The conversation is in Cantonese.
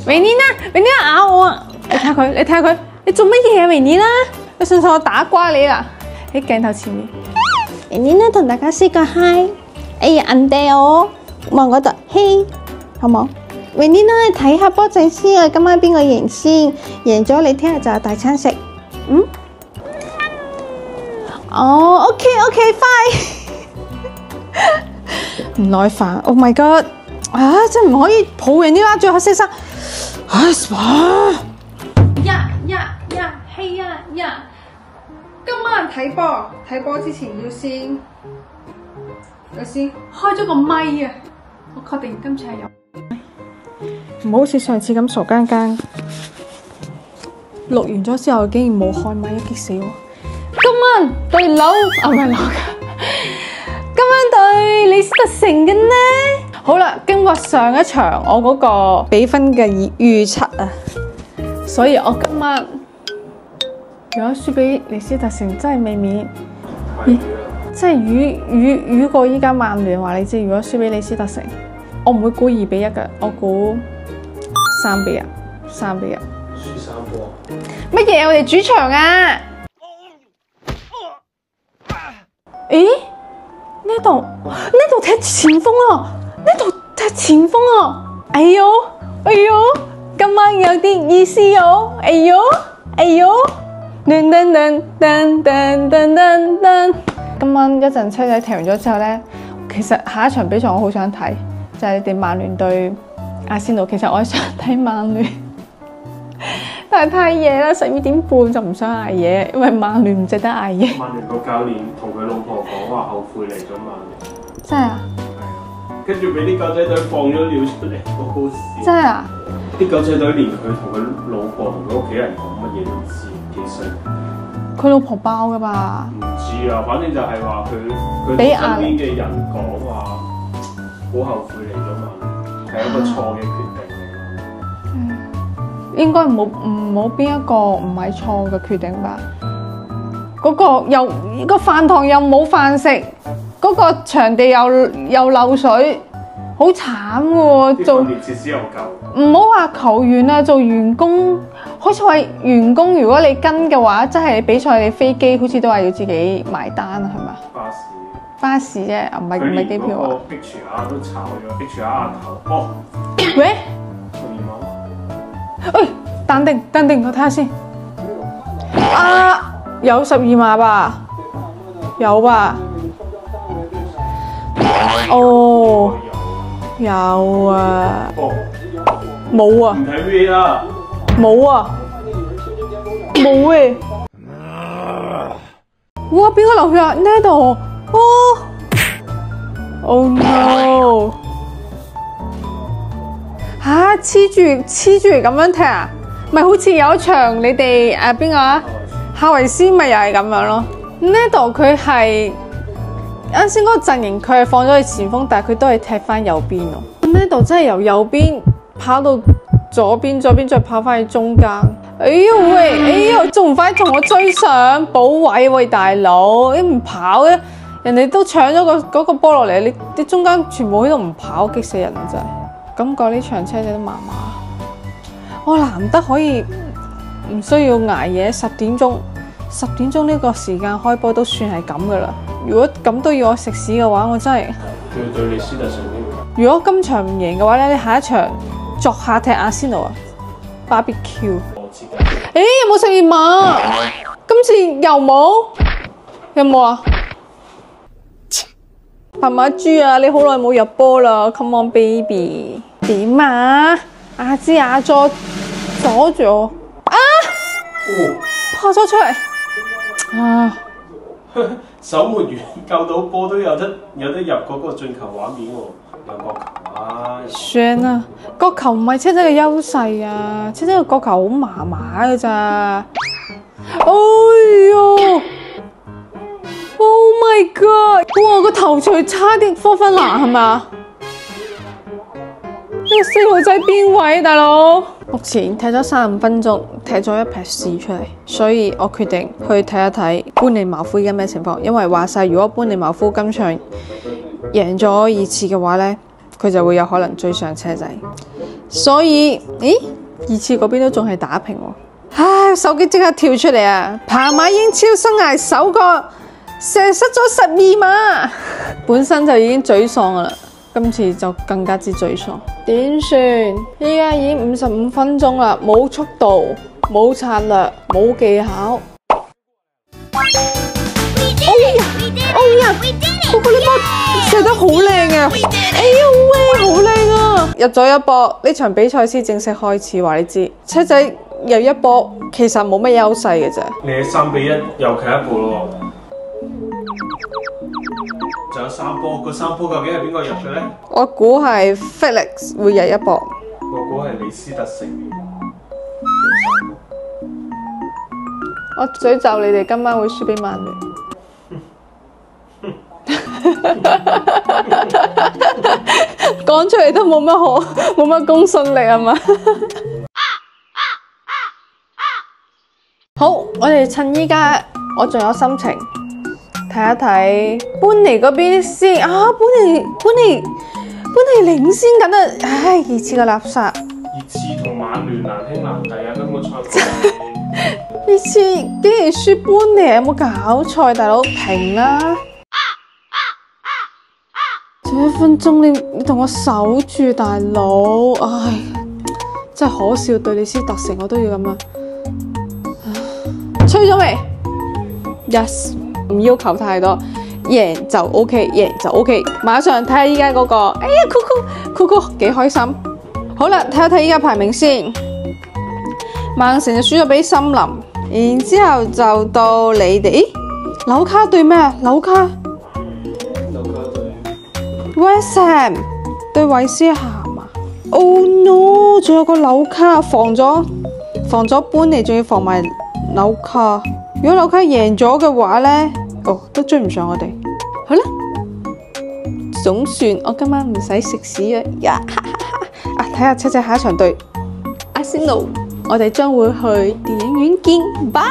維尼啦咬我啊！你睇佢，你睇下佢，你做乜嘢啊？維尼啦，你信唔信我打瓜你啦？喺鏡頭前面，維尼啦同大家 say 個 hi。哎呀，人哋我望嗰度，嘿，好冇？維尼啦，你睇下波仔先啊！今晚邊個贏先？贏咗你聽日就有大餐食。嗯？哦 ，OK， 快！唔耐煩 ，Oh my God！ 啊，真唔可以抱維尼啦，最後先生。唉，呀！係呀！今晚睇波之前要先開咗個咪啊！我確定今次係有，唔好似上次咁傻更更。錄完咗之後竟然冇開咪，激死我！今晚對唔係樓㗎，今晚對李斯特城嘅呢？好啦，經過上一場我嗰個比分嘅預測啊，所以我今晚如果輸俾李斯特城，真係未免，即係魚過依家曼聯話你知，如果輸俾李斯特城，我唔會估2-1嘅，我估3-1。輸3波。乜嘢？我哋主場啊！咦？呢度踢前鋒啊！呢度踢前鋒啊！哎呦！今晚有啲意思哦！哎呦！噔！今晚一陣車仔踢完咗之後呢，其實下一場比賽我好想睇，就係你哋曼聯對阿仙奴。其實我係想睇曼聯，但係太夜啦，12點半就唔想捱夜，因為曼聯唔值得捱夜。曼聯個教練同佢老婆講話後悔嚟咗曼聯。真係啊！跟住俾啲狗仔隊放咗料出嚟，好好笑。真係啊！啲狗仔隊連佢同佢老婆同佢屋企人講乜嘢都唔知，幾衰。佢老婆包㗎吧？唔知啊，反正就係話佢身邊嘅人講話，好後悔嚟咗嘛，係一個錯嘅決定嚟嘛。應該冇邊一個唔係錯嘅決定吧？嗰個又個飯堂又冇飯食，嗰個場地又漏水，好慘喎！做設施又夠，唔好話球員啊，做員工，好似話員工如果你跟嘅話，即係比賽你飛機，好似都話要自己埋單係嘛？巴士啫，唔係機票啊！個 HR 都炒咗 HR 阿頭。哦，喂，淡定，我睇下先。啊，有12碼吧？有吧？哦，有啊。冇啊。唔睇 V 啦。冇啊。冇誒。哇！邊個流血啊？呢度。哦。Oh no！ 嚇，黐住咁樣踢啊？咪好似有一場你哋邊個啊？夏維斯咪又係咁樣咯。呢度佢係啱先嗰個陣型，佢係放咗去前鋒，但係佢都係踢翻右邊咯。呢度真係由右邊跑到左邊再跑翻去中間。哎呀，仲唔快同我追上補位喂，大佬，你唔跑嘅，人哋都搶咗嗰個波落嚟，你中間全部喺度唔跑，激死人啊真係。感覺呢場車仔都麻麻，我難得可以唔需要捱夜，10點鐘呢個時間開波都算係咁噶啦。如果咁都要我食屎嘅話，我真係。要對李斯特城呢？如果今場唔贏嘅話咧，你下一場作客踢阿仙奴啊 ，BBQ。誒，有冇12碼？今次又冇？有冇啊？白馬豬啊！你好耐冇入波啦 ，Come on baby， 點啊？阿芝亞佐阻住我啊！破咗出嚟啊！守門員救到波都有得入嗰個進球畫面喎，有角球啊！算啦，角球唔係車仔嘅優勢啊，車仔嘅角球好麻麻嘅咋。哎喲！ Oh my god！ 哇，個頭槌差啲科芬蘭係嘛？呢個4號仔邊位大佬？目前踢咗35分鐘，踢咗一撇屎出嚟，所以我決定去睇一睇班尼茅夫而家咩情況。因為話晒，如果班尼茅夫今場贏咗2次嘅話呢，佢就會有可能追上車仔。所以，咦，熱刺嗰邊都仲係打平喎。唉，手機即刻跳出嚟啊！爬馬英超生涯首個射失咗12碼，本身就已經沮喪噶啦，今次就更加之沮喪。點算？依家已經55分鐘啦，冇速度，冇策略，冇技巧。嗰個呢波射得好靚啊！哎呀喂，好靚啊！入咗一波，呢場比賽先正式開始。話你知，車仔入一波其實冇乜優勢嘅啫。你係3-1又企一步咯，仲有3波，個3波究竟係邊個入嘅咧？我估係 Felix 會入一波。我估係李斯特城。我詛咒你哋今晚會輸俾曼聯。講出嚟都冇乜公信力啊嘛。好，我哋趁依家我仲有心情睇一睇般尼嗰邊先啊！般尼領先緊啊！唉，熱刺嘅垃圾。熱刺同曼聯難兄難弟啊！今個賽季熱刺竟然輸般尼，有冇搞錯？大佬停啦！仲有1分鐘，你同我守住，大佬，唉，真係可笑。對李斯特城我都要咁啊！吹咗未 ？Yes， 唔要求太多，贏就 OK， 贏就 OK。馬上睇下依家嗰個，哎呀，酷幾開心。好啦，睇一睇依家排名先。曼城就輸咗俾森林，然之後就到你哋。咦，紐卡對咩啊？紐卡對 West Ham 對韋斯咸啊 ！Oh no！ 仲有個紐卡防咗般尼，仲要防埋紐卡。如果紐卡贏咗嘅話咧，哦，都追唔上我哋。好啦，總算我今晚唔使食屎呀！啊，睇下車仔下一場對阿仙奴，我哋將會去電影院見，拜。